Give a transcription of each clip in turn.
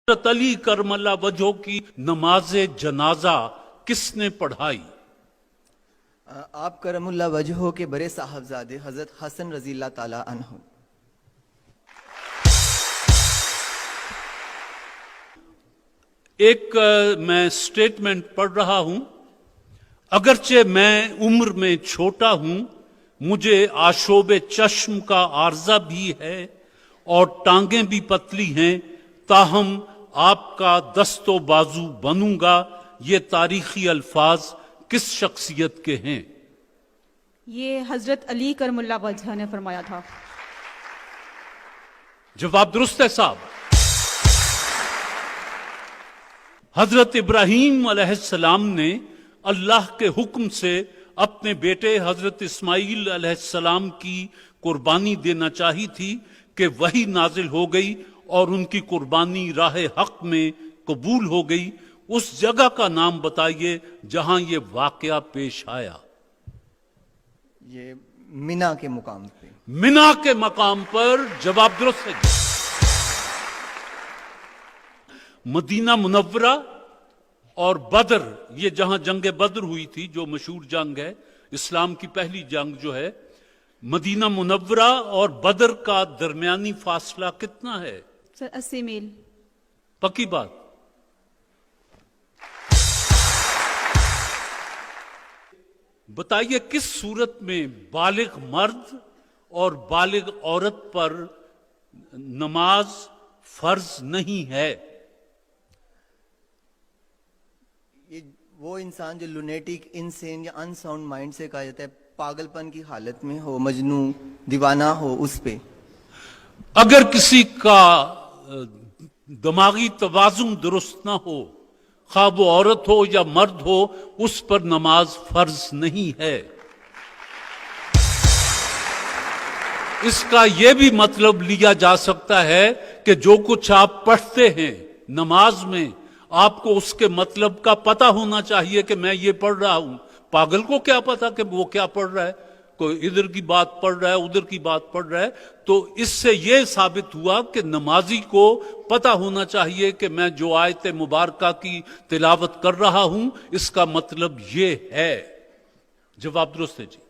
حضرت علی کرم اللہ وجہ کی نماز جنازہ کس نے پڑھائی؟ آپ کرم اللہ وجہہ کے بڑے صاحبزادے حضرت حسن رضی اللہ تعالی عنہ۔ ایک میں سٹیٹمنٹ پڑھ رہا ہوں، اگرچہ میں عمر میں چھوٹا ہوں، مجھے آشوب چشم کا عارضہ بھی ہے اور ٹانگیں بھی پتلی ہیں، تاہم آپ کا دست و بازو بنوں گا۔ یہ تاریخی الفاظ کس شخصیت کے ہیں؟ یہ حضرت علی کرم اللہ وجہ نے فرمایا تھا۔ جواب درست ہے صاحب۔ حضرت ابراہیم علیہ السلام نے اللہ کے حکم سے اپنے بیٹے حضرت اسماعیل علیہ السلام کی قربانی دینا چاہی تھی کہ وحی نازل ہو گئی اور ان کی قربانی راہ حق میں قبول ہو گئی۔ اس جگہ کا نام بتائیے جہاں یہ واقعہ پیش آیا۔ یہ منا کے مقام پہ۔ منا کے مقام پر جواب درست ہے۔ مدینہ منورہ اور بدر، یہ جہاں جنگ بدر ہوئی تھی جو مشہور جنگ ہے، اسلام کی پہلی جنگ جو ہے، مدینہ منورہ اور بدر کا درمیانی فاصلہ کتنا ہے؟ سر 80 میل۔ پکی بات۔ بتائیے کس صورت میں بالغ مرد اور بالغ عورت پر نماز فرض نہیں ہے؟ یہ وہ انسان جو لونیٹک، انسین یا انساؤنڈ مائنڈ سے کہا جاتا ہے، پاگل پن کی حالت میں ہو، مجنون دیوانہ ہو، اس پہ۔ اگر کسی کا دماغی توازن درست نہ ہو، خواہ وہ عورت ہو یا مرد ہو، اس پر نماز فرض نہیں ہے۔ اس کا یہ بھی مطلب لیا جا سکتا ہے کہ جو کچھ آپ پڑھتے ہیں نماز میں، آپ کو اس کے مطلب کا پتہ ہونا چاہیے کہ میں یہ پڑھ رہا ہوں۔ پاگل کو کیا پتا کہ وہ کیا پڑھ رہا ہے؟ کوئی ادھر کی بات پڑھ رہا ہے، ادھر کی بات پڑھ رہا ہے۔ تو اس سے یہ ثابت ہوا کہ نمازی کو پتہ ہونا چاہیے کہ میں جو آیت مبارکہ کی تلاوت کر رہا ہوں اس کا مطلب یہ ہے۔ جواب درست ہے جی۔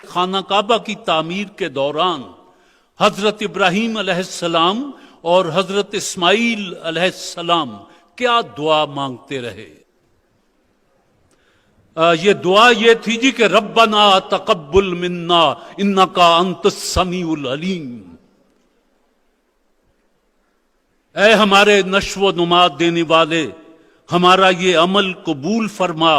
خانہ کعبہ کی تعمیر کے دوران حضرت ابراہیم علیہ السلام اور حضرت اسماعیل علیہ السلام کیا دعا مانگتے رہے؟ یہ دعا یہ تھی جی کہ ربنا تقبل منا انکا انت السمیع العلیم۔ اے ہمارے نشو و نما دینے والے، ہمارا یہ عمل قبول فرما،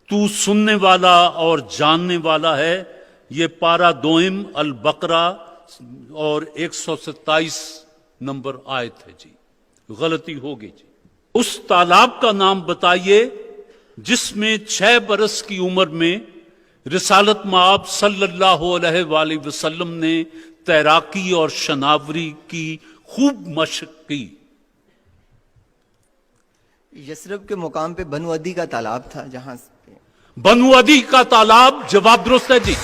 تو سننے والا اور جاننے والا ہے۔ یہ پارہ دوئم البقرہ اور 127 نمبر آیت ہے جی۔ غلطی ہوگی جی۔ اس تالاب کا نام بتائیے جس میں 6 برس کی عمر میں رسالت مآب صلی اللہ علیہ وآلہ وسلم نے تیراکی اور شناوری کی خوب مشق کی۔ یثرب کے مقام پہ بنو عدی کا تالاب تھا، جہاں پہ بنو عدی کا تالاب۔ جواب درست ہے جی۔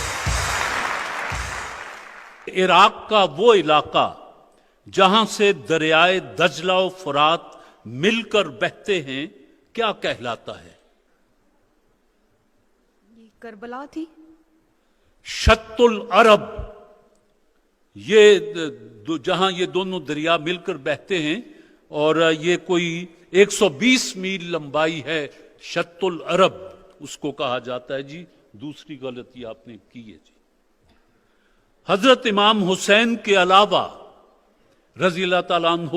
عراق کا وہ علاقہ جہاں سے دریائے دجلہ و فرات مل کر بہتے ہیں کیا کہلاتا ہے؟ یہ کربلا تھی۔ شط العرب، یہ جہاں یہ دونوں دریا مل کر بہتے ہیں، اور یہ کوئی 120 میل لمبائی ہے۔ شط العرب اس کو کہا جاتا ہے جی۔ دوسری غلطی آپ نے کی ہے جی۔ حضرت امام حسین کے علاوہ رضی اللہ تعالیٰ عنہ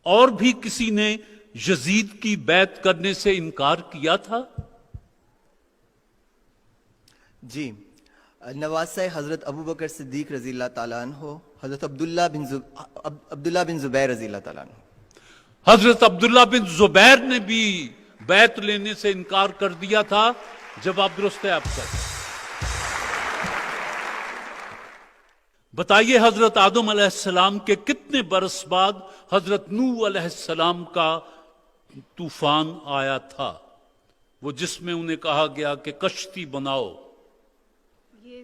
اور بھی کسی نے یزید کی بیعت کرنے سے انکار کیا تھا؟ جی، نواسہ حضرت ابو بکر صدیق رضی اللہ تعالیٰ عنہ، حضرت عبداللہ بن زبیر رضی اللہ تعالیٰ عنہ۔ حضرت عبداللہ بن زبیر نے بھی بیعت لینے سے انکار کر دیا تھا۔ جواب درست ہے آپ کا۔ بتائیے حضرت آدم علیہ السلام کے کتنے برس بعد حضرت نوح علیہ السلام کا طوفان آیا تھا، وہ جس میں انہیں کہا گیا کہ کشتی بناؤ؟ یہ